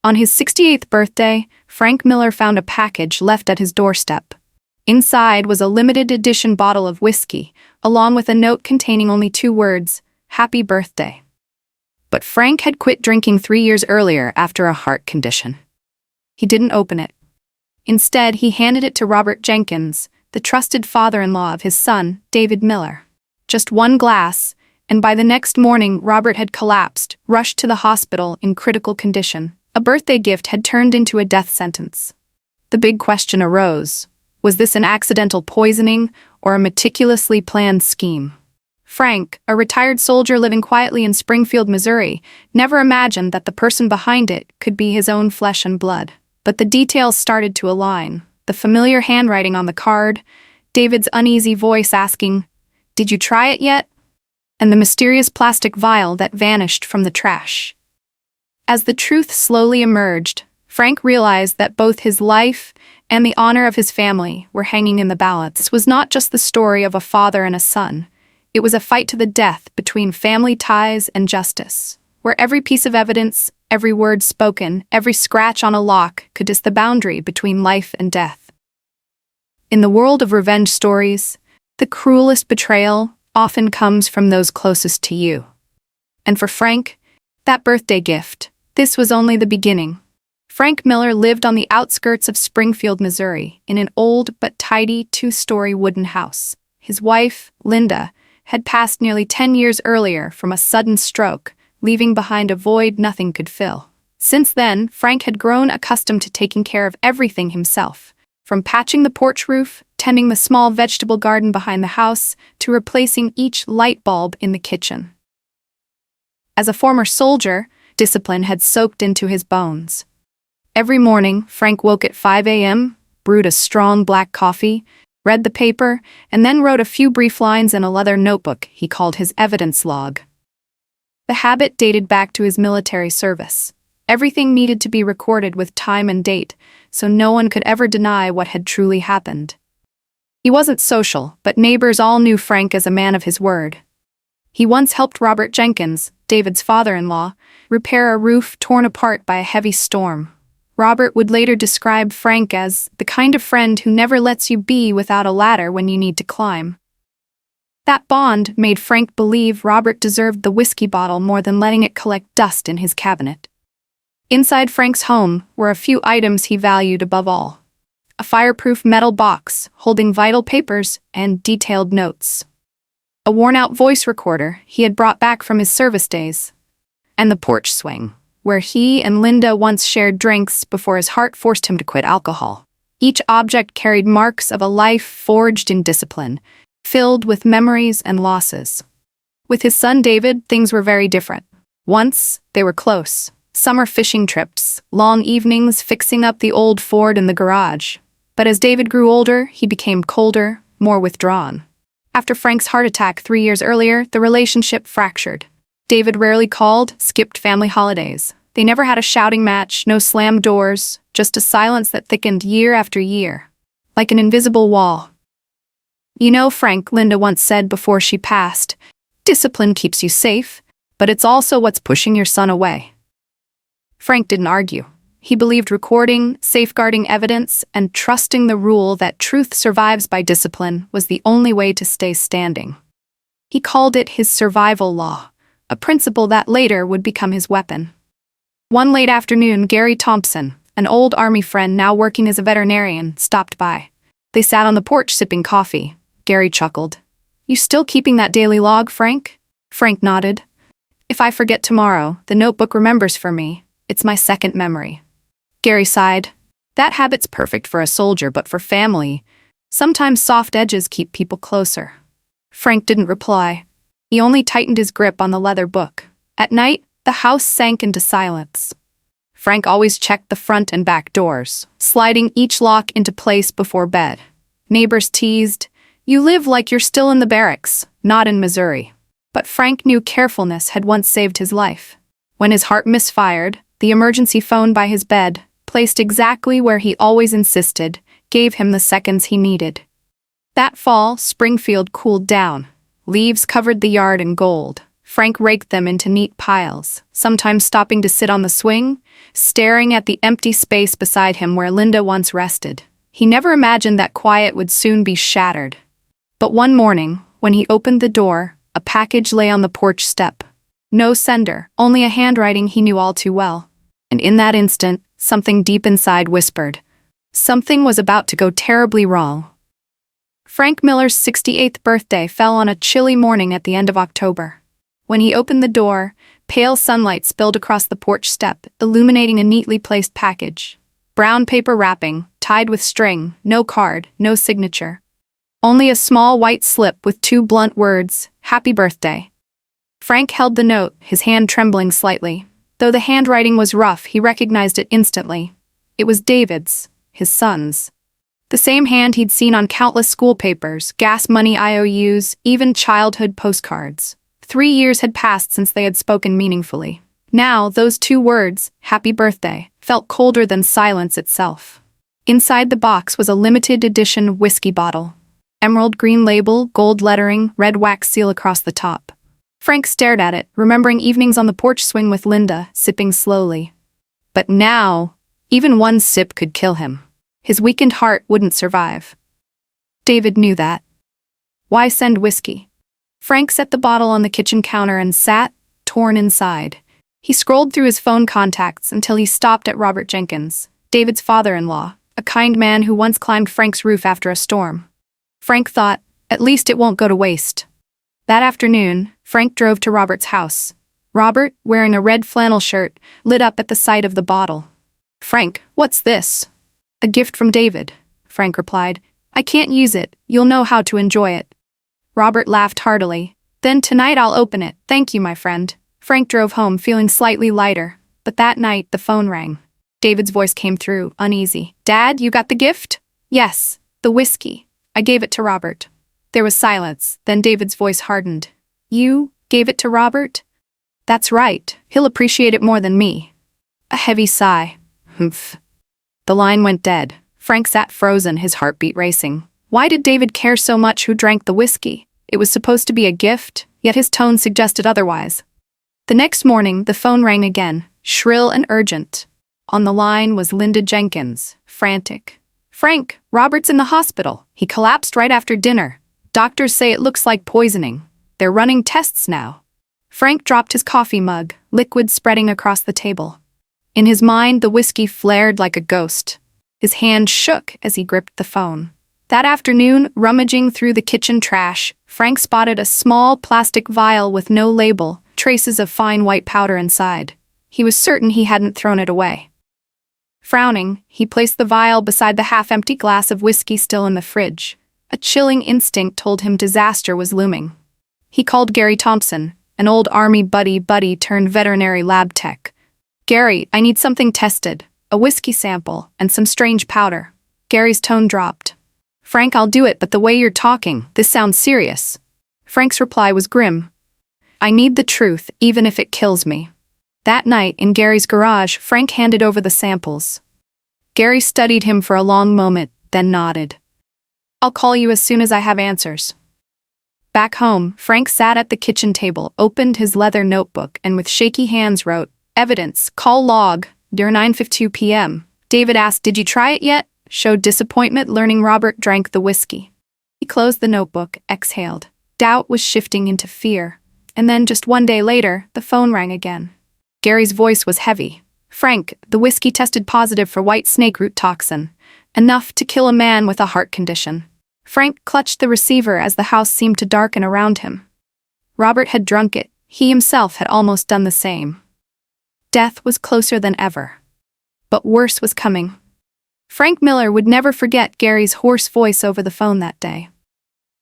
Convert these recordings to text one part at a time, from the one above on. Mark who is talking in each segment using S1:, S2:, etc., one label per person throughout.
S1: On his 68th birthday, Frank Miller found a package left at his doorstep. Inside was a limited edition bottle of whiskey, along with a note containing only 2 words, "Happy Birthday." But Frank had quit drinking 3 years earlier after a heart condition. He didn't open it. Instead, he handed it to Robert Jenkins, the trusted father-in-law of his son, David Miller. Just 1 glass, and by the next morning Robert had collapsed, rushed to the hospital in critical condition. A birthday gift had turned into a death sentence. The big question arose: was this an accidental poisoning or a meticulously planned scheme? Frank, a retired soldier living quietly in Springfield, Missouri, never imagined that the person behind it could be his own flesh and blood. But the details started to align. The familiar handwriting on the card, David's uneasy voice asking, "Did you try it yet?" and the mysterious plastic vial that vanished from the trash. As the truth slowly emerged, Frank realized that both his life and the honor of his family were hanging in the balance. This was not just the story of a father and a son. It was a fight to the death between family ties and justice, where every piece of evidence, every word spoken, every scratch on a lock could test the boundary between life and death. In the world of revenge stories, the cruelest betrayal often comes from those closest to you. And for Frank, that birthday gift, this was only the beginning. Frank Miller lived on the outskirts of Springfield, Missouri, in an old but tidy 2-story wooden house. His wife, Linda, had passed nearly 10 years earlier from a sudden stroke, leaving behind a void nothing could fill. Since then, Frank had grown accustomed to taking care of everything himself, from patching the porch roof, tending the small vegetable garden behind the house, to replacing each light bulb in the kitchen. As a former soldier, discipline had soaked into his bones. Every morning, Frank woke at 5 a.m., brewed a strong black coffee, read the paper, and then wrote a few brief lines in a leather notebook he called his evidence log. The habit dated back to his military service. Everything needed to be recorded with time and date, so no one could ever deny what had truly happened. He wasn't social, but neighbors all knew Frank as a man of his word. He once helped Robert Jenkins, David's father-in-law, repair a roof torn apart by a heavy storm. Robert would later describe Frank as the kind of friend who never lets you be without a ladder when you need to climb. That bond made Frank believe Robert deserved the whiskey bottle more than letting it collect dust in his cabinet. Inside Frank's home were a few items he valued above all: a fireproof metal box holding vital papers and detailed notes, a worn-out voice recorder he had brought back from his service days, and the porch swing, where he and Linda once shared drinks before his heart forced him to quit alcohol. Each object carried marks of a life forged in discipline, filled with memories and losses. With his son David, things were very different. Once, they were close. Summer fishing trips, long evenings fixing up the old Ford in the garage. But as David grew older, he became colder, more withdrawn. After Frank's heart attack 3 years earlier, the relationship fractured. David rarely called, skipped family holidays. They never had a shouting match, no slammed doors, just a silence that thickened year after year, like an invisible wall. "You know, Frank," Linda once said before she passed, "discipline keeps you safe, but it's also what's pushing your son away." Frank didn't argue. He believed recording, safeguarding evidence, and trusting the rule that truth survives by discipline was the only way to stay standing. He called it his survival law, a principle that later would become his weapon. One late afternoon, Gary Thompson, an old Army friend now working as a veterinarian, stopped by. They sat on the porch sipping coffee. Gary chuckled. "You still keeping that daily log, Frank?" Frank nodded. "If I forget tomorrow, the notebook remembers for me. It's my second memory." Gary sighed. "That habit's perfect for a soldier, but for family, sometimes soft edges keep people closer." Frank didn't reply. He only tightened his grip on the leather book. At night, the house sank into silence. Frank always checked the front and back doors, sliding each lock into place before bed. Neighbors teased, "You live like you're still in the barracks, not in Missouri." But Frank knew carefulness had once saved his life. When his heart misfired, the emergency phone by his bed, placed exactly where he always insisted, gave him the seconds he needed. That fall, Springfield cooled down. Leaves covered the yard in gold. Frank raked them into neat piles, sometimes stopping to sit on the swing, staring at the empty space beside him where Linda once rested. He never imagined that quiet would soon be shattered. But one morning, when he opened the door, a package lay on the porch step. No sender, only a handwriting he knew all too well. And in that instant, something deep inside whispered. Something was about to go terribly wrong. Frank Miller's 68th birthday fell on a chilly morning at the end of October. When he opened the door, pale sunlight spilled across the porch step, illuminating a neatly placed package. Brown paper wrapping, tied with string, no card, no signature. Only a small white slip with 2 blunt words, "Happy Birthday." Frank held the note, his hand trembling slightly. Though the handwriting was rough, he recognized it instantly. It was David's, his son's. The same hand he'd seen on countless school papers, gas money IOUs, even childhood postcards. 3 years had passed since they had spoken meaningfully. Now, those 2 words, "Happy Birthday," felt colder than silence itself. Inside the box was a limited edition whiskey bottle. Emerald green label, gold lettering, red wax seal across the top. Frank stared at it, remembering evenings on the porch swing with Linda, sipping slowly. But now, even one sip could kill him. His weakened heart wouldn't survive. David knew that. Why send whiskey? Frank set the bottle on the kitchen counter and sat, torn inside. He scrolled through his phone contacts until he stopped at Robert Jenkins, David's father-in-law, a kind man who once climbed Frank's roof after a storm. Frank thought, at least it won't go to waste. That afternoon, Frank drove to Robert's house. Robert, wearing a red flannel shirt, lit up at the sight of the bottle. "Frank, what's this?" "A gift from David," Frank replied. "I can't use it, you'll know how to enjoy it." Robert laughed heartily. "Then tonight I'll open it, thank you, my friend." Frank drove home feeling slightly lighter, but that night the phone rang. David's voice came through, uneasy. "Dad, you got the gift?" "Yes, the whiskey. I gave it to Robert." There was silence, then David's voice hardened. "You gave it to Robert?" "That's right, he'll appreciate it more than me." A heavy sigh. "Humph." The line went dead. Frank sat frozen, his heartbeat racing. Why did David care so much who drank the whiskey? It was supposed to be a gift, yet his tone suggested otherwise. The next morning, the phone rang again, shrill and urgent. On the line was Linda Jenkins, frantic. "Frank, Robert's in the hospital. He collapsed right after dinner. Doctors say it looks like poisoning. They're running tests now." Frank dropped his coffee mug, liquid spreading across the table. In his mind, the whiskey flared like a ghost. His hand shook as he gripped the phone. That afternoon, rummaging through the kitchen trash, Frank spotted a small plastic vial with no label, traces of fine white powder inside. He was certain he hadn't thrown it away. Frowning, he placed the vial beside the half-empty glass of whiskey still in the fridge. A chilling instinct told him disaster was looming. He called Gary Thompson, an old army buddy turned veterinary lab tech. "Gary, I need something tested, a whiskey sample, and some strange powder." Gary's tone dropped. "Frank, I'll do it, but the way you're talking, this sounds serious." Frank's reply was grim. "I need the truth, even if it kills me." That night, in Gary's garage, Frank handed over the samples. Gary studied him for a long moment, then nodded. "I'll call you as soon as I have answers." Back home, Frank sat at the kitchen table, opened his leather notebook, and with shaky hands wrote, "Evidence, call log, near 9:52 p.m. David asked, 'Did you try it yet?' Showed disappointment learning Robert drank the whiskey." He closed the notebook, exhaled. Doubt was shifting into fear. And then, just one day later, the phone rang again. Gary's voice was heavy. "Frank, the whiskey tested positive for white snakeroot toxin, enough to kill a man with a heart condition." Frank clutched the receiver as the house seemed to darken around him. Robert had drunk it. He himself had almost done the same. Death was closer than ever. But worse was coming. Frank Miller would never forget Gary's hoarse voice over the phone that day.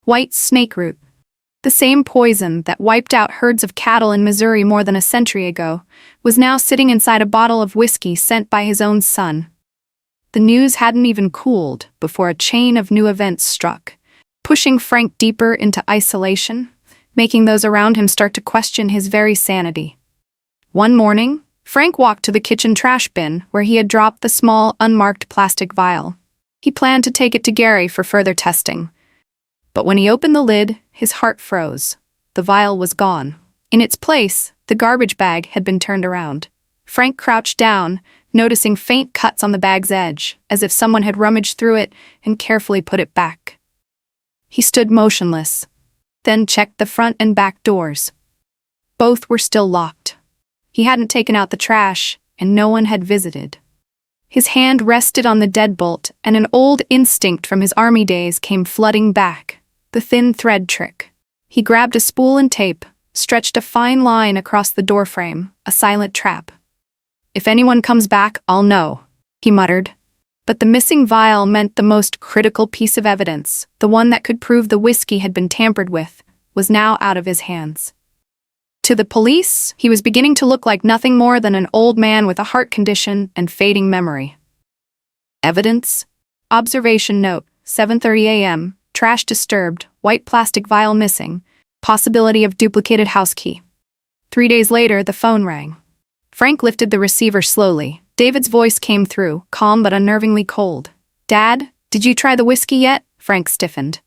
S1: White snakeroot. The same poison that wiped out herds of cattle in Missouri more than a century ago was now sitting inside a bottle of whiskey sent by his own son. The news hadn't even cooled before a chain of new events struck, pushing Frank deeper into isolation, making those around him start to question his very sanity. One morning, Frank walked to the kitchen trash bin where he had dropped the small, unmarked plastic vial. He planned to take it to Gary for further testing. But when he opened the lid, his heart froze. The vial was gone. In its place, the garbage bag had been turned around. Frank crouched down, noticing faint cuts on the bag's edge, as if someone had rummaged through it and carefully put it back. He stood motionless, then checked the front and back doors. Both were still locked. He hadn't taken out the trash, and no one had visited. His hand rested on the deadbolt, and an old instinct from his army days came flooding back, the thin thread trick. He grabbed a spool and tape, stretched a fine line across the doorframe, a silent trap. "If anyone comes back, I'll know," he muttered. But the missing vial meant the most critical piece of evidence, the one that could prove the whiskey had been tampered with, was now out of his hands. To the police, he was beginning to look like nothing more than an old man with a heart condition and fading memory. Evidence? Observation note, 7:30 a.m., trash disturbed, white plastic vial missing, possibility of duplicated house key. 3 days later, the phone rang. Frank lifted the receiver slowly. David's voice came through, calm but unnervingly cold. "Dad, did you try the whiskey yet?" Frank stiffened.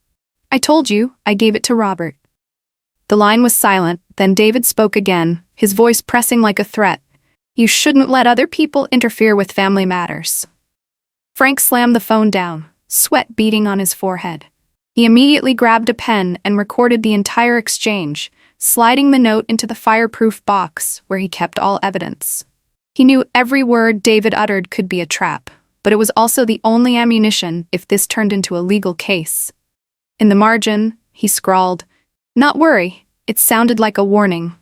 S1: "I told you, I gave it to Robert." The line was silent, then David spoke again, his voice pressing like a threat. "You shouldn't let other people interfere with family matters." Frank slammed the phone down, sweat beading on his forehead. He immediately grabbed a pen and recorded the entire exchange, sliding the note into the fireproof box where he kept all evidence. He knew every word David uttered could be a trap, but it was also the only ammunition if this turned into a legal case. In the margin, he scrawled, "Not worry," it sounded like a warning.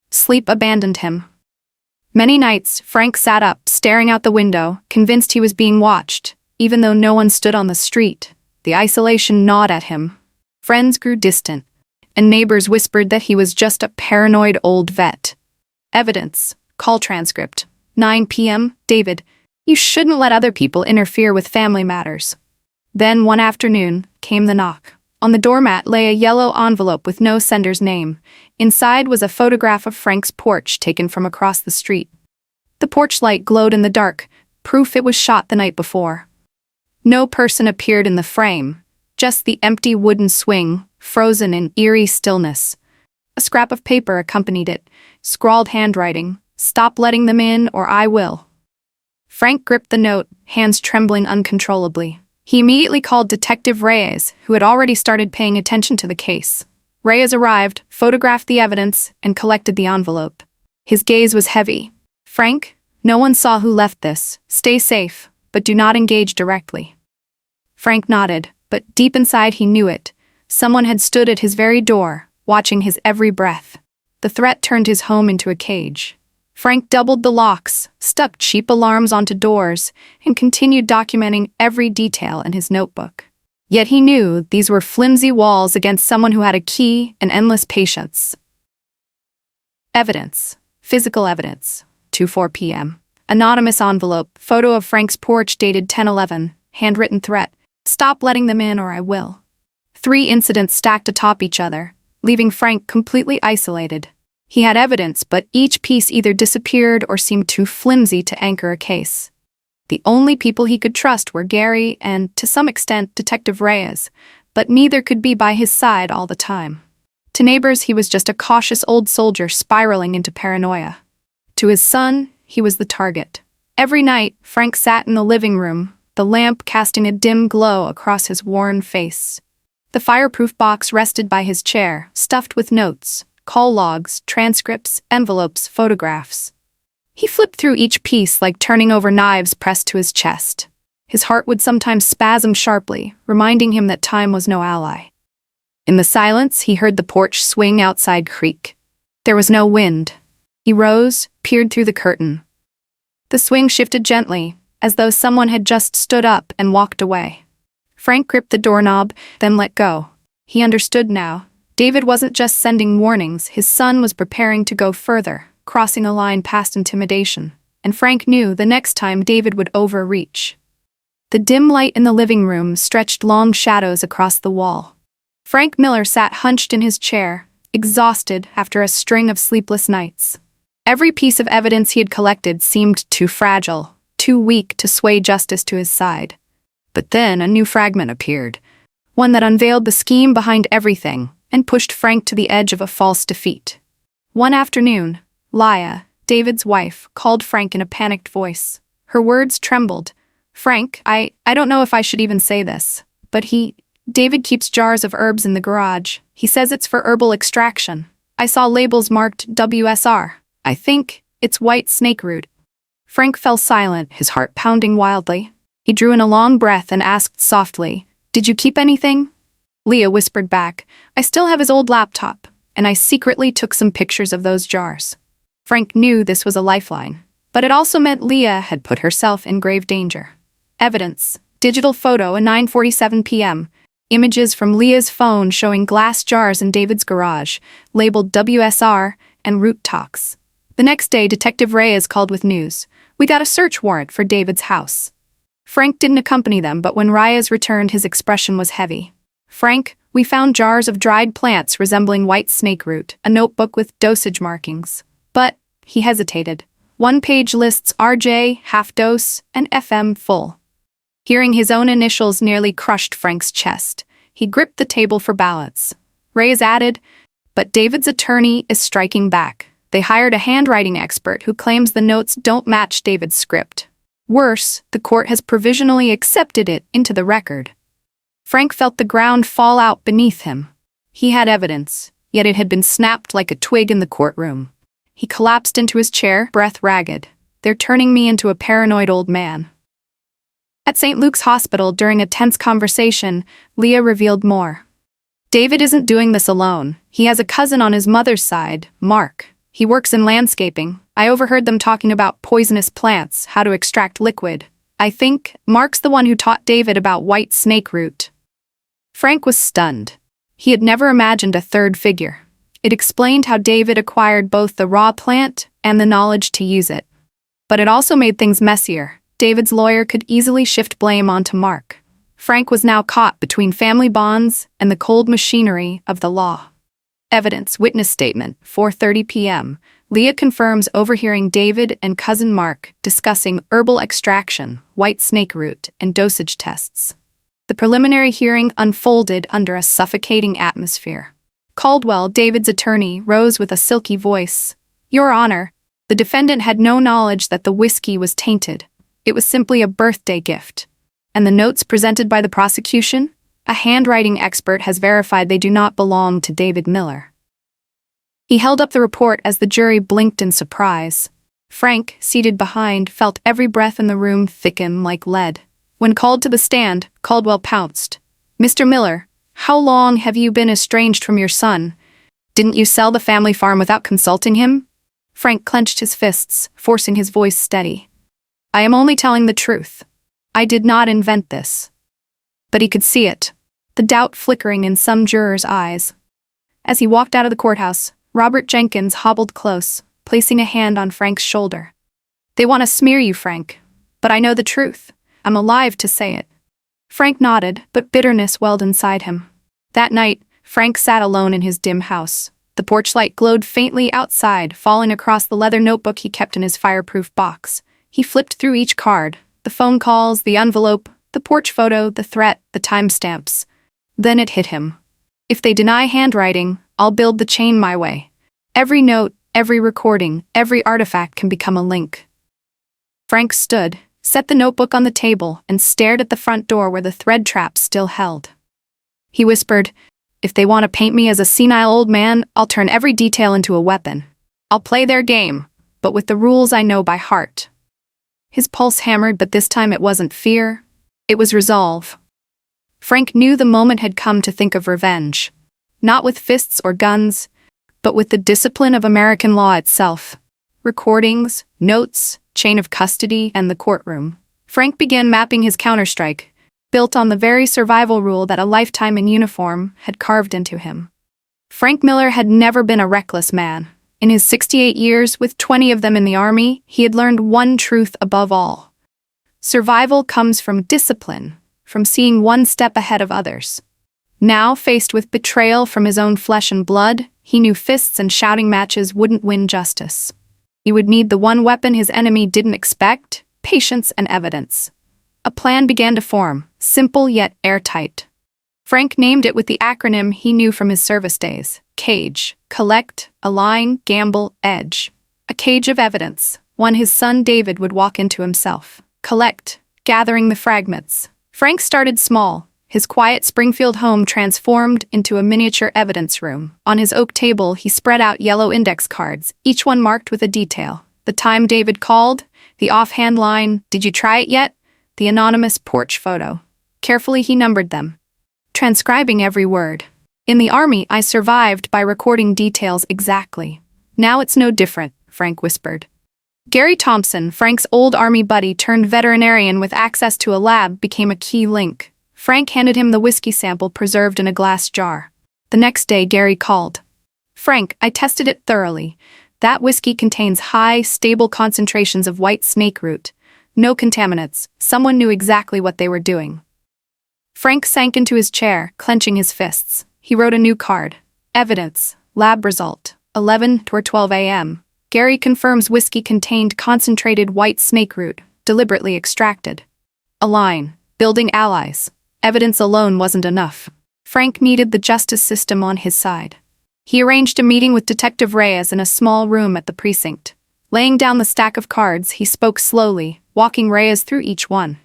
S1: Sleep abandoned him. Many nights, Frank sat up, staring out the window, convinced he was being watched, even though no one stood on the street. The isolation gnawed at him. Friends grew distant, and neighbors whispered that he was just a paranoid old vet. Evidence. Call transcript. 9 p.m. David, you shouldn't let other people interfere with family matters. Then one afternoon, came the knock. On the doormat lay a yellow envelope with no sender's name. Inside was a photograph of Frank's porch taken from across the street. The porch light glowed in the dark, proof it was shot the night before. No person appeared in the frame, just the empty wooden swing, frozen in eerie stillness. A scrap of paper accompanied it, scrawled handwriting, "Stop letting them in or I will." Frank gripped the note, hands trembling uncontrollably. He immediately called Detective Reyes, who had already started paying attention to the case. Reyes arrived, photographed the evidence, and collected the envelope. His gaze was heavy. "Frank, no one saw who left this. Stay safe, but do not engage directly." Frank nodded, but deep inside he knew it. Someone had stood at his very door, watching his every breath. The threat turned his home into a cage. Frank doubled the locks, stuck cheap alarms onto doors, and continued documenting every detail in his notebook. Yet he knew these were flimsy walls against someone who had a key and endless patience. Evidence. Physical evidence. 2:04 p.m. Anonymous envelope, photo of Frank's porch dated 10/11, handwritten threat, "Stop letting them in or I will." 3 incidents stacked atop each other, leaving Frank completely isolated. He had evidence, but each piece either disappeared or seemed too flimsy to anchor a case. The only people he could trust were Gary and, to some extent, Detective Reyes, but neither could be by his side all the time. To neighbors, he was just a cautious old soldier spiraling into paranoia. To his son, he was the target. Every night, Frank sat in the living room, the lamp casting a dim glow across his worn face. The fireproof box rested by his chair, stuffed with notes, call logs, transcripts, envelopes, photographs. He flipped through each piece like turning over knives pressed to his chest. His heart would sometimes spasm sharply, reminding him that time was no ally. In the silence, he heard the porch swing outside creak. There was no wind. He rose, peered through the curtain. The swing shifted gently, as though someone had just stood up and walked away. Frank gripped the doorknob, then let go. He understood now. David wasn't just sending warnings, his son was preparing to go further, crossing a line past intimidation. And Frank knew the next time David would overreach. The dim light in the living room stretched long shadows across the wall. Frank Miller sat hunched in his chair, exhausted after a string of sleepless nights. Every piece of evidence he had collected seemed too fragile, too weak to sway justice to his side. But then a new fragment appeared, one that unveiled the scheme behind everything and pushed Frank to the edge of a false defeat. One afternoon, Leah, David's wife, called Frank in a panicked voice. Her words trembled. "Frank, I don't know if I should even say this, but David keeps jars of herbs in the garage. He says it's for herbal extraction. I saw labels marked WSR. I think it's white snake root." Frank fell silent, his heart pounding wildly. He drew in a long breath and asked softly, "Did you keep anything?" Leah whispered back, "I still have his old laptop, and I secretly took some pictures of those jars." Frank knew this was a lifeline, but it also meant Leah had put herself in grave danger. Evidence: digital photo at 9:47 p.m. Images from Leah's phone showing glass jars in David's garage, labeled WSR and root tox. The next day, Detective Reyes called with news. "We got a search warrant for David's house." Frank didn't accompany them, but when Reyes returned, his expression was heavy. "Frank, we found jars of dried plants resembling white snake root, a notebook with dosage markings." But, he hesitated. One page lists RJ, half dose, and FM, full. Hearing his own initials nearly crushed Frank's chest. He gripped the table for ballots. Reyes added, "But David's attorney is striking back. They hired a handwriting expert who claims the notes don't match David's script. Worse, the court has provisionally accepted it into the record." Frank felt the ground fall out beneath him. He had evidence, yet it had been snapped like a twig in the courtroom. He collapsed into his chair, breath ragged. "They're turning me into a paranoid old man." At St. Luke's Hospital, during a tense conversation, Leah revealed more. "David isn't doing this alone. He has a cousin on his mother's side, Mark. He works in landscaping. I overheard them talking about poisonous plants, how to extract liquid. I think Mark's the one who taught David about white snake root." Frank was stunned. He had never imagined a third figure. It explained how David acquired both the raw plant and the knowledge to use it. But it also made things messier. David's lawyer could easily shift blame onto Mark. Frank was now caught between family bonds and the cold machinery of the law. Evidence: witness statement, 4:30 p.m. Leah confirms overhearing David and cousin Mark discussing herbal extraction, white snake root, and dosage tests. The preliminary hearing unfolded under a suffocating atmosphere. Caldwell, David's attorney, rose with a silky voice. "Your Honor, the defendant had no knowledge that the whiskey was tainted. It was simply a birthday gift. And the notes presented by the prosecution? A handwriting expert has verified they do not belong to David Miller." He held up the report as the jury blinked in surprise. Frank, seated behind, felt every breath in the room thicken like lead. When called to the stand, Caldwell pounced. "Mr. Miller, how long have you been estranged from your son? Didn't you sell the family farm without consulting him?" Frank clenched his fists, forcing his voice steady. "I am only telling the truth. I did not invent this." But he could see it, the doubt flickering in some jurors' eyes. As he walked out of the courthouse, Robert Jenkins hobbled close, placing a hand on Frank's shoulder. "They want to smear you, Frank. But I know the truth. I'm alive to say it." Frank nodded, but bitterness welled inside him. That night, Frank sat alone in his dim house. The porch light glowed faintly outside, falling across the leather notebook he kept in his fireproof box. He flipped through each card, the phone calls, the envelope, the porch photo, the threat, the timestamps. Then it hit him. If they deny handwriting, I'll build the chain my way. Every note, every recording, every artifact can become a link. Frank stood, set the notebook on the table, and stared at the front door where the thread trap still held. He whispered, "If they want to paint me as a senile old man, I'll turn every detail into a weapon. I'll play their game, but with the rules I know by heart." His pulse hammered, but this time it wasn't fear. It was resolve. Frank knew the moment had come to think of revenge. Not with fists or guns, but with the discipline of American law itself. Recordings, notes, chain of custody, and the courtroom. Frank began mapping his counterstrike, built on the very survival rule that a lifetime in uniform had carved into him. Frank Miller had never been a reckless man. In his 68 years, with 20 of them in the Army, he had learned one truth above all. Survival comes from discipline, from seeing one step ahead of others. Now, faced with betrayal from his own flesh and blood, he knew fists and shouting matches wouldn't win justice. He would need the one weapon his enemy didn't expect: patience and evidence. A plan began to form, simple yet airtight. Frank named it with the acronym he knew from his service days: Cage. Collect, align, gamble, edge. A cage of evidence, one his son David would walk into himself. Collect, gathering the fragments. Frank started small. His quiet Springfield home transformed into a miniature evidence room. On his oak table, he spread out yellow index cards, each one marked with a detail. The time David called, the offhand line, "Did you try it yet?" The anonymous porch photo. Carefully he numbered them, transcribing every word. "In the Army, I survived by recording details exactly. Now it's no different," Frank whispered. Gary Thompson, Frank's old Army buddy turned veterinarian with access to a lab, became a key link. Frank handed him the whiskey sample preserved in a glass jar. The next day, Gary called. "Frank, I tested it thoroughly. That whiskey contains high, stable concentrations of white snake root. No contaminants. Someone knew exactly what they were doing." Frank sank into his chair, clenching his fists. He wrote a new card. Evidence. Lab result. 11:12 a.m. Gary confirms whiskey contained concentrated white snake root, deliberately extracted. Align. Building allies. Evidence alone wasn't enough. Frank needed the justice system on his side. He arranged a meeting with Detective Reyes in a small room at the precinct. Laying down the stack of cards, he spoke slowly, walking Reyes through each one.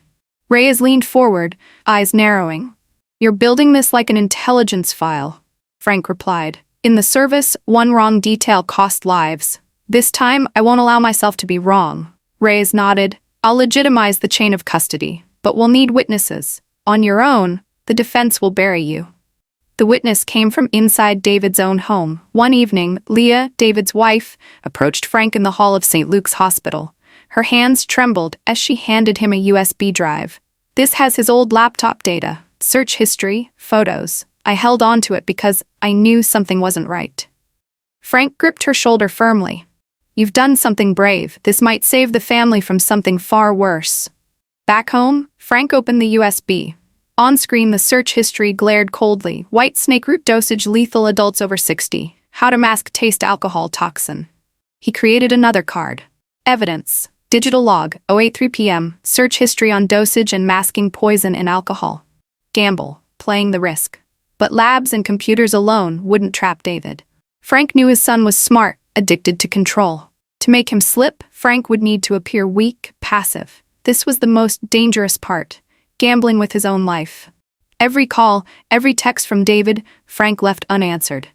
S1: Reyes leaned forward, eyes narrowing. "You're building this like an intelligence file," Frank replied. "In the service, one wrong detail cost lives. This time, I won't allow myself to be wrong." Reyes nodded. "I'll legitimize the chain of custody, but we'll need witnesses. On your own, the defense will bury you." The witness came from inside David's own home. One evening, Leah, David's wife, approached Frank in the hall of St. Luke's Hospital. Her hands trembled as she handed him a USB drive. "This has his old laptop data, search history, photos. I held on to it because I knew something wasn't right." Frank gripped her shoulder firmly. "You've done something brave. This might save the family from something far worse." Back home, Frank opened the USB. On screen, the search history glared coldly. White snake root dosage, lethal, adults over 60. How to mask taste alcohol toxin. He created another card. Evidence. Digital log, 08:03 p.m. Search history on dosage and masking poison in alcohol. Gamble, playing the risk. But labs and computers alone wouldn't trap David. Frank knew his son was smart, addicted to control. To make him slip, Frank would need to appear weak, passive. This was the most dangerous part. Gambling with his own life. Every call, every text from David, Frank left unanswered.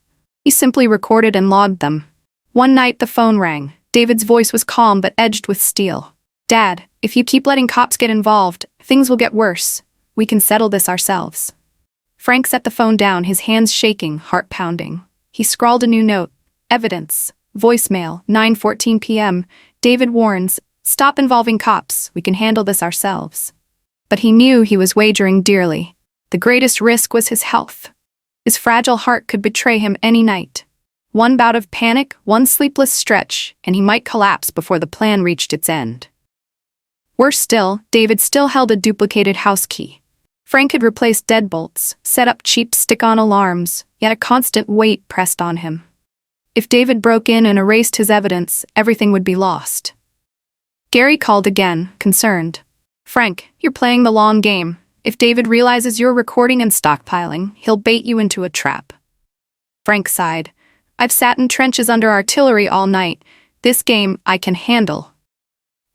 S1: He simply recorded and logged them. One night the phone rang. David's voice was calm but edged with steel. "Dad, if you keep letting cops get involved, things will get worse. We can settle this ourselves." Frank set the phone down, his hands shaking, heart pounding. He scrawled a new note. Evidence. Voicemail, 9:14 p.m. David warns, "Stop involving cops. We can handle this ourselves." But he knew he was wagering dearly. The greatest risk was his health. His fragile heart could betray him any night. One bout of panic, one sleepless stretch, and he might collapse before the plan reached its end. Worse still, David still held a duplicated house key. Frank had replaced deadbolts, set up cheap stick-on alarms, yet a constant weight pressed on him. If David broke in and erased his evidence, everything would be lost. Gary called again, concerned. "Frank, you're playing the long game. If David realizes you're recording and stockpiling, he'll bait you into a trap." Frank sighed. "I've sat in trenches under artillery all night. This game I can handle."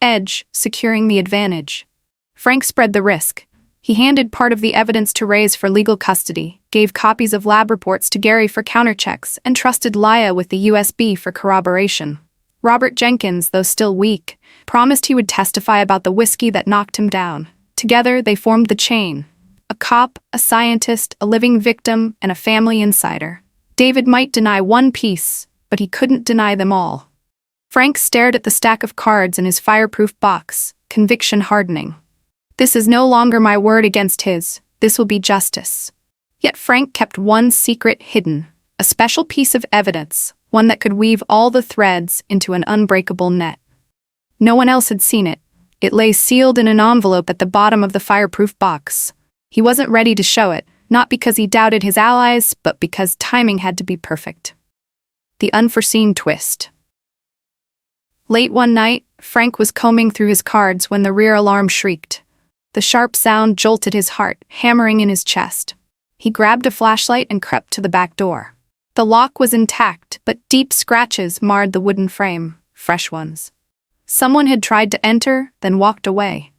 S1: Edge, securing the advantage. Frank spread the risk. He handed part of the evidence to Reyes for legal custody, gave copies of lab reports to Gary for counterchecks, and trusted Leah with the USB for corroboration. Robert Jenkins, though still weak, promised he would testify about the whiskey that knocked him down. Together, they formed the chain. A cop, a scientist, a living victim, and a family insider. David might deny one piece, but he couldn't deny them all. Frank stared at the stack of cards in his fireproof box, conviction hardening. This is no longer my word against his. This will be justice. Yet Frank kept one secret hidden, a special piece of evidence, one that could weave all the threads into an unbreakable net. No one else had seen it. It lay sealed in an envelope at the bottom of the fireproof box. He wasn't ready to show it, not because he doubted his allies, but because timing had to be perfect. The unforeseen twist. Late one night, Frank was combing through his cards when the rear alarm shrieked. The sharp sound jolted his heart, hammering in his chest. He grabbed a flashlight and crept to the back door. The lock was intact, but deep scratches marred the wooden frame, fresh ones. Someone had tried to enter, then walked away.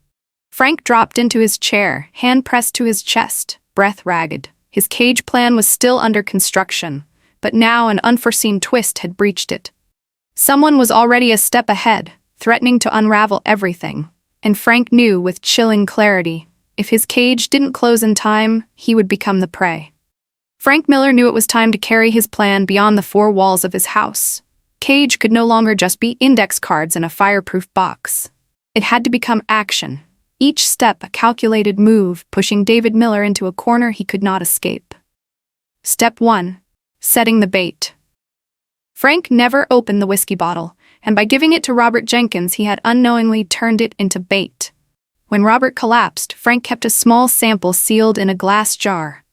S1: Frank dropped into his chair, hand pressed to his chest, breath ragged. His cage plan was still under construction, but now an unforeseen twist had breached it. Someone was already a step ahead, threatening to unravel everything, and Frank knew with chilling clarity, if his cage didn't close in time, he would become the prey. Frank Miller knew it was time to carry his plan beyond the four walls of his house. Cage could no longer just be index cards in a fireproof box. It had to become action, each step a calculated move, pushing David Miller into a corner he could not escape. Step 1. Setting the bait. Frank never opened the whiskey bottle, and by giving it to Robert Jenkins he had unknowingly turned it into bait. When Robert collapsed, Frank kept a small sample sealed in a glass jar.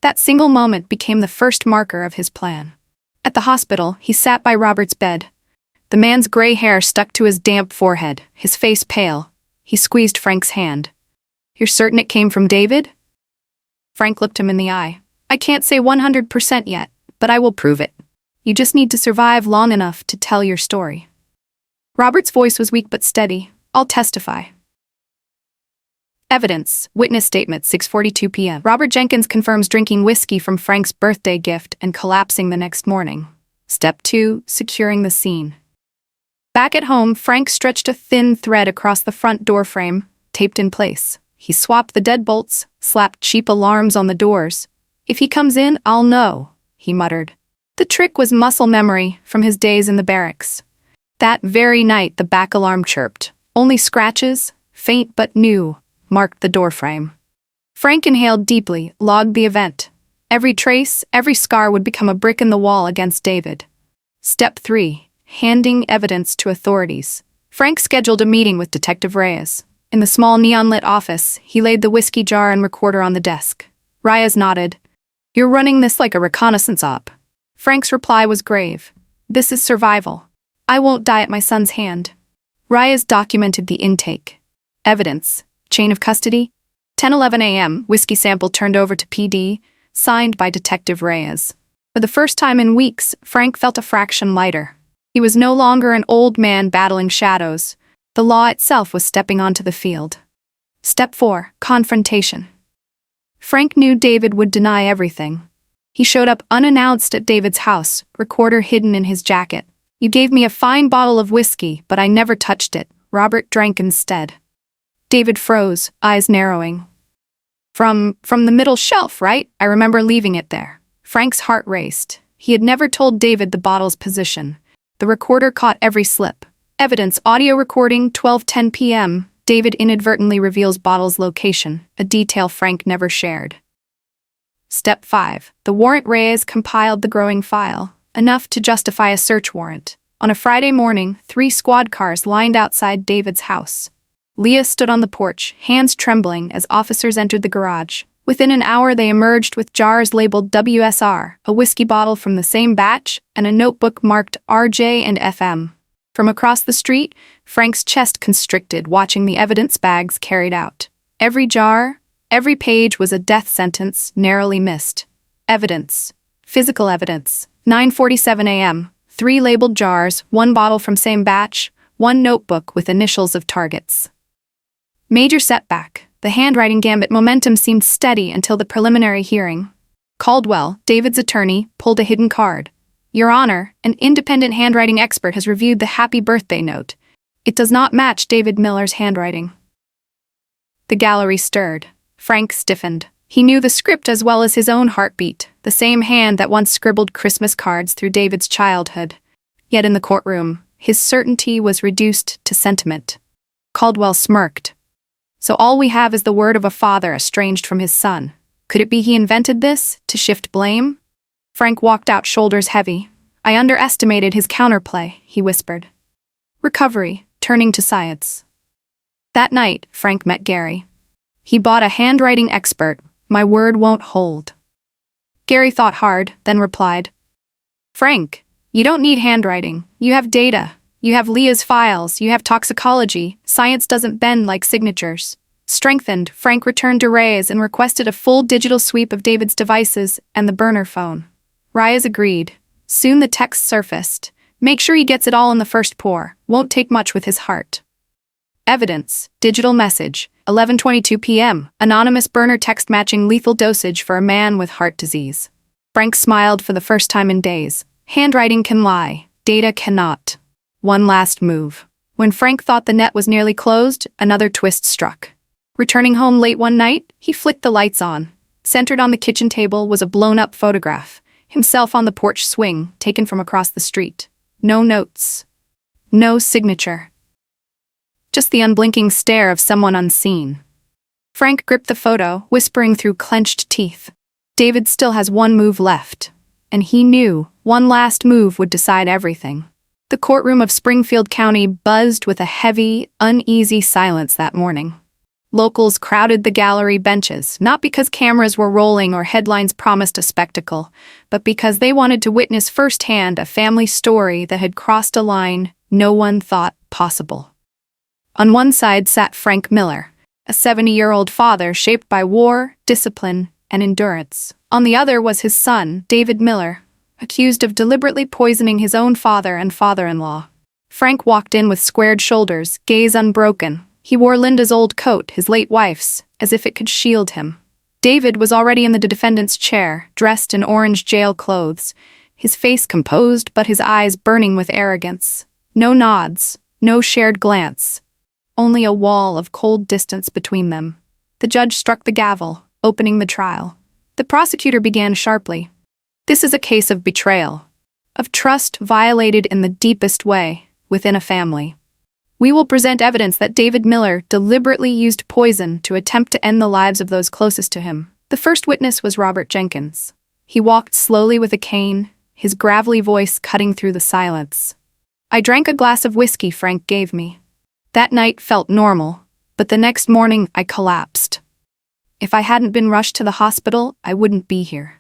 S1: That single moment became the first marker of his plan. At the hospital, he sat by Robert's bed. The man's gray hair stuck to his damp forehead, his face pale. He squeezed Frank's hand. "You're certain it came from David?" Frank looked him in the eye. "I can't say 100% yet, but I will prove it. You just need to survive long enough to tell your story." Robert's voice was weak but steady. "I'll testify." Evidence. Witness statement, 6:42 p.m. Robert Jenkins confirms drinking whiskey from Frank's birthday gift and collapsing the next morning. Step 2. Securing the scene. Back at home, Frank stretched a thin thread across the front door frame, taped in place. He swapped the deadbolts, slapped cheap alarms on the doors. "If he comes in, I'll know," he muttered. The trick was muscle memory from his days in the barracks. That very night the back alarm chirped. Only scratches, faint but new, marked the doorframe. Frank inhaled deeply, logged the event. Every trace, every scar would become a brick in the wall against David. Step 3. Handing evidence to authorities. Frank scheduled a meeting with Detective Reyes. In the small neon-lit office, he laid the whiskey jar and recorder on the desk. Reyes nodded. "You're running this like a reconnaissance op." Frank's reply was grave. "This is survival. I won't die at my son's hand." Reyes documented the intake. Evidence. Chain of custody. 10:11 a.m. Whiskey sample turned over to PD, signed by Detective Reyes. For the first time in weeks, Frank felt a fraction lighter. He was no longer an old man battling shadows. The law itself was stepping onto the field. Step 4. Confrontation. Frank knew David would deny everything. He showed up unannounced at David's house, recorder hidden in his jacket. "You gave me a fine bottle of whiskey, but I never touched it. Robert drank instead." David froze, eyes narrowing. From the middle shelf, right? I remember leaving it there." Frank's heart raced. He had never told David the bottle's position. The recorder caught every slip. Evidence. Audio recording, 12:10 p.m. David inadvertently reveals bottle's location, a detail Frank never shared. Step 5. The warrant. Reyes compiled the growing file, enough to justify a search warrant. On a Friday morning, 3 squad cars lined outside David's house. Leah stood on the porch, hands trembling as officers entered the garage. Within an hour they emerged with jars labeled WSR, a whiskey bottle from the same batch, and a notebook marked RJ and FM. From across the street, Frank's chest constricted watching the evidence bags carried out. Every jar, every page was a death sentence narrowly missed. Evidence. Physical evidence. 9:47 a.m. 3 labeled jars, 1 bottle from same batch, 1 notebook with initials of targets. Major setback. The handwriting gambit momentum seemed steady until the preliminary hearing. Caldwell, David's attorney, pulled a hidden card. "Your Honor, an independent handwriting expert has reviewed the happy birthday note. It does not match David Miller's handwriting." The gallery stirred. Frank stiffened. He knew the script as well as his own heartbeat, the same hand that once scribbled Christmas cards through David's childhood. Yet in the courtroom, his certainty was reduced to sentiment. Caldwell smirked. "So all we have is the word of a father estranged from his son. Could it be he invented this, to shift blame?" Frank walked out, shoulders heavy. "I underestimated his counterplay," he whispered. Recovery, turning to science. That night, Frank met Gary. He bought a handwriting expert. "My word won't hold." Gary thought hard, then replied, "Frank, you don't need handwriting. You have data. You have Leah's files, you have toxicology. Science doesn't bend like signatures." Strengthened, Frank returned to Reyes and requested a full digital sweep of David's devices and the burner phone. Reyes agreed. Soon the text surfaced. Make sure he gets it all in the first pour. Won't take much with his heart. Evidence. Digital message. 11:22 p.m. Anonymous burner text matching lethal dosage for a man with heart disease. Frank smiled for the first time in days. Handwriting can lie. Data cannot. One last move. When Frank thought the net was nearly closed, another twist struck. Returning home late one night, he flicked the lights on. Centered on the kitchen table was a blown-up photograph. Himself on the porch swing, taken from across the street. No notes. No signature. Just the unblinking stare of someone unseen. Frank gripped the photo, whispering through clenched teeth. David still has one move left. And he knew one last move would decide everything. The courtroom of Springfield County buzzed with a heavy, uneasy silence that morning. Locals crowded the gallery benches, not because cameras were rolling or headlines promised a spectacle, but because they wanted to witness firsthand a family story that had crossed a line no one thought possible. On one side sat Frank Miller, a 70-year-old father shaped by war, discipline, and endurance. On the other was his son, David Miller, accused of deliberately poisoning his own father and father-in-law. Frank walked in with squared shoulders, gaze unbroken. He wore Linda's old coat, his late wife's, as if it could shield him. David was already in the defendant's chair, dressed in orange jail clothes, his face composed but his eyes burning with arrogance. No nods, no shared glance. Only a wall of cold distance between them. The judge struck the gavel, opening the trial. The prosecutor began sharply. This is a case of betrayal, of trust violated in the deepest way within a family. We will present evidence that David Miller deliberately used poison to attempt to end the lives of those closest to him. The first witness was Robert Jenkins. He walked slowly with a cane, his gravelly voice cutting through the silence. I drank a glass of whiskey Frank gave me. That night felt normal, but the next morning I collapsed. If I hadn't been rushed to the hospital, I wouldn't be here.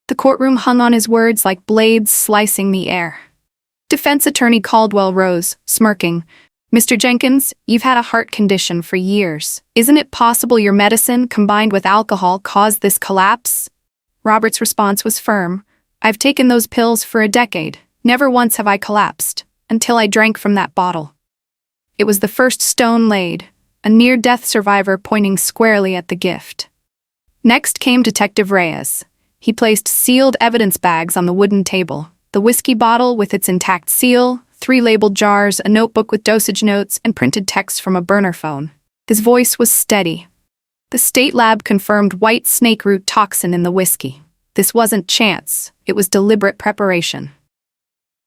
S1: The courtroom hung on his words like blades slicing the air. Defense attorney Caldwell rose, smirking. Mr. Jenkins, you've had a heart condition for years. Isn't it possible your medicine, combined with alcohol, caused this collapse? Robert's response was firm. I've taken those pills for a decade. Never once have I collapsed, until I drank from that bottle. It was the first stone laid, a near-death survivor pointing squarely at the gift. Next came Detective Reyes. He placed sealed evidence bags on the wooden table. The whiskey bottle with its intact seal, 3 labeled jars, a notebook with dosage notes, and printed text from a burner phone. His voice was steady. The state lab confirmed white snakeroot toxin in the whiskey. This wasn't chance, it was deliberate preparation.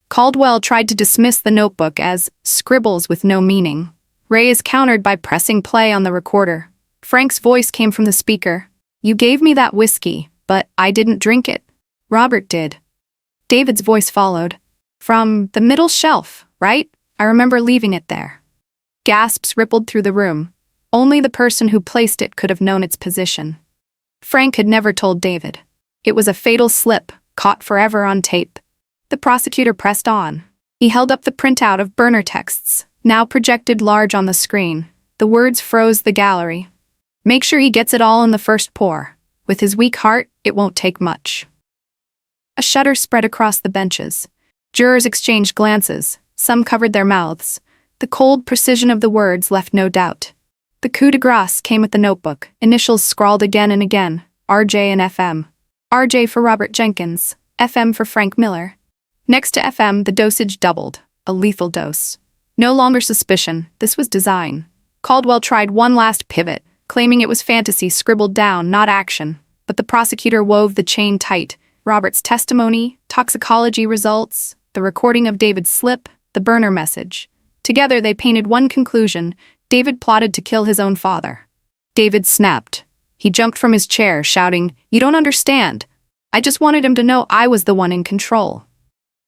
S1: Caldwell tried to dismiss the notebook as scribbles with no meaning. Reyes countered by pressing play on the recorder. Frank's voice came from the speaker. You gave me that whiskey, but I didn't drink it. Robert did. David's voice followed. From the middle shelf, right? I remember leaving it there. Gasps rippled through the room. Only the person who placed it could have known its position. Frank had never told David. It was a fatal slip, caught forever on tape. The prosecutor pressed on. He held up the printout of burner texts, now projected large on the screen. The words froze the gallery. Make sure he gets it all in the first pour. With his weak heart, it won't take much. A shudder spread across the benches. Jurors exchanged glances. Some covered their mouths. The cold precision of the words left no doubt. The coup de grace came with the notebook, initials scrawled again and again, RJ and FM. RJ for Robert Jenkins, FM for Frank Miller. Next to FM, the dosage doubled, a lethal dose. No longer suspicion, this was design. Caldwell tried one last pivot, claiming it was fantasy scribbled down, not action. But the prosecutor wove the chain tight. Robert's testimony, toxicology results, the recording of David's slip, the burner message. Together they painted one conclusion: David plotted to kill his own father. David snapped. He jumped from his chair, shouting, "You don't understand. I just wanted him to know I was the one in control."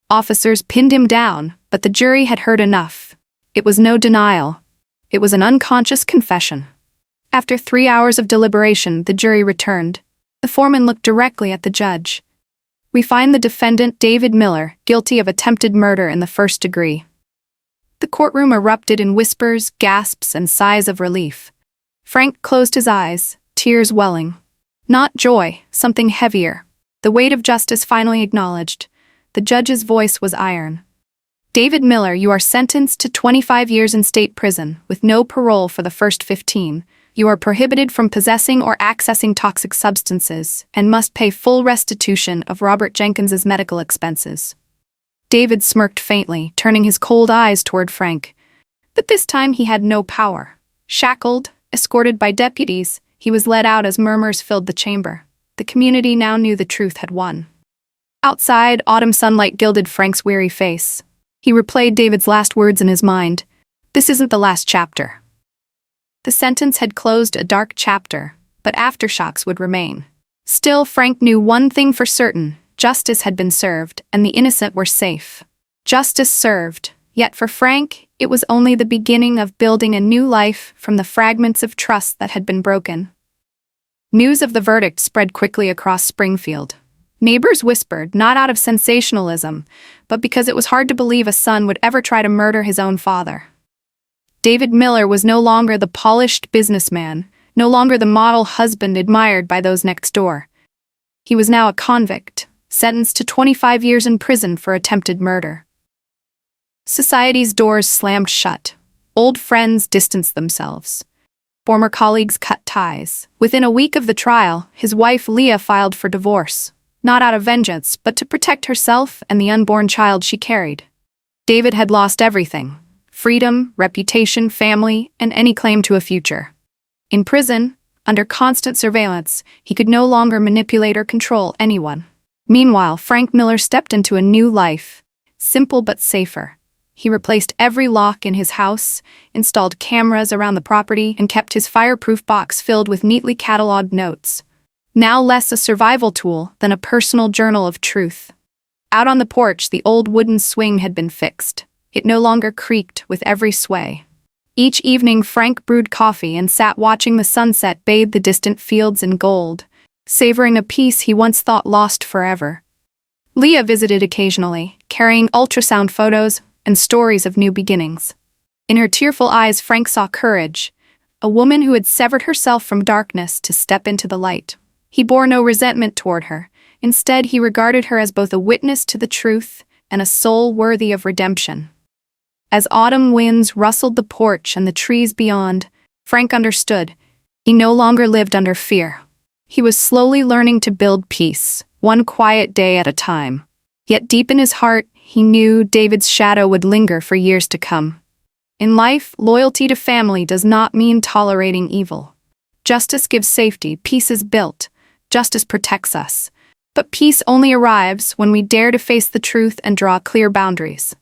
S1: Officers pinned him down, but the jury had heard enough. It was no denial. It was an unconscious confession. After 3 hours of deliberation, the jury returned. The foreman looked directly at the judge. We find the defendant, David Miller, guilty of attempted murder in the first degree. The courtroom erupted in whispers, gasps, and sighs of relief. Frank closed his eyes, tears welling. Not joy, something heavier. The weight of justice finally acknowledged. The judge's voice was iron. David Miller, you are sentenced to 25 years in state prison, with no parole for the first 15. You are prohibited from possessing or accessing toxic substances, and must pay full restitution of Robert Jenkins's medical expenses. David smirked faintly, turning his cold eyes toward Frank. But this time he had no power. Shackled, escorted by deputies, he was led out as murmurs filled the chamber. The community now knew the truth had won. Outside, autumn sunlight gilded Frank's weary face. He replayed David's last words in his mind. This isn't the last chapter. The sentence had closed a dark chapter, but aftershocks would remain. Still, Frank knew one thing for certain: justice had been served, and the innocent were safe. Justice served, yet for Frank, it was only the beginning of building a new life from the fragments of trust that had been broken. News of the verdict spread quickly across Springfield. Neighbors whispered, not out of sensationalism, but because it was hard to believe a son would ever try to murder his own father. David Miller was no longer the polished businessman, no longer the model husband admired by those next door. He was now a convict, sentenced to 25 years in prison for attempted murder. Society's doors slammed shut. Old friends distanced themselves. Former colleagues cut ties. Within a week of the trial, his wife Leah filed for divorce. Not out of vengeance, but to protect herself and the unborn child she carried. David had lost everything: freedom, reputation, family, and any claim to a future. In prison, under constant surveillance, he could no longer manipulate or control anyone. Meanwhile, Frank Miller stepped into a new life, simple but safer. He replaced every lock in his house, installed cameras around the property, and kept his fireproof box filled with neatly catalogued notes. Now less a survival tool than a personal journal of truth. Out on the porch, the old wooden swing had been fixed. It no longer creaked with every sway. Each evening, Frank brewed coffee and sat watching the sunset bathe the distant fields in gold, savoring a peace he once thought lost forever. Leah visited occasionally, carrying ultrasound photos and stories of new beginnings. In her tearful eyes, Frank saw courage, a woman who had severed herself from darkness to step into the light. He bore no resentment toward her. Instead, he regarded her as both a witness to the truth and a soul worthy of redemption. As autumn winds rustled the porch and the trees beyond, Frank understood. He no longer lived under fear. He was slowly learning to build peace, one quiet day at a time. Yet deep in his heart, he knew David's shadow would linger for years to come. In life, loyalty to family does not mean tolerating evil. Justice gives safety, peace is built. Justice protects us. But peace only arrives when we dare to face the truth and draw clear boundaries.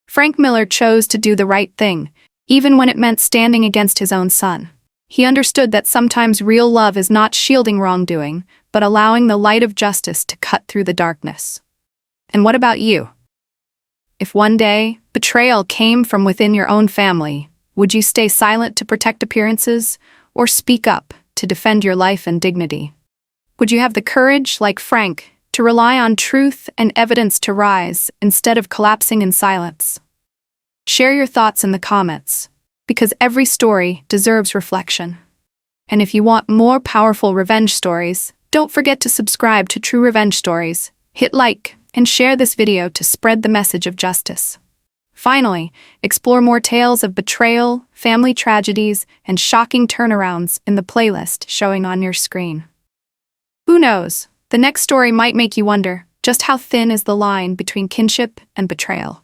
S1: Frank Miller chose to do the right thing, even when it meant standing against his own son. He understood that sometimes real love is not shielding wrongdoing, but allowing the light of justice to cut through the darkness. And what about you? If one day, betrayal came from within your own family, would you stay silent to protect appearances, or speak up to defend your life and dignity? Would you have the courage, like Frank, to rely on truth and evidence to rise instead of collapsing in silence? Share your thoughts in the comments, because every story deserves reflection. And if you want more powerful revenge stories, don't forget to subscribe to True Revenge Stories, hit like, and share this video to spread the message of justice. Finally, explore more tales of betrayal, family tragedies, and shocking turnarounds in the playlist showing on your screen. Who knows, the next story might make you wonder just how thin is the line between kinship and betrayal.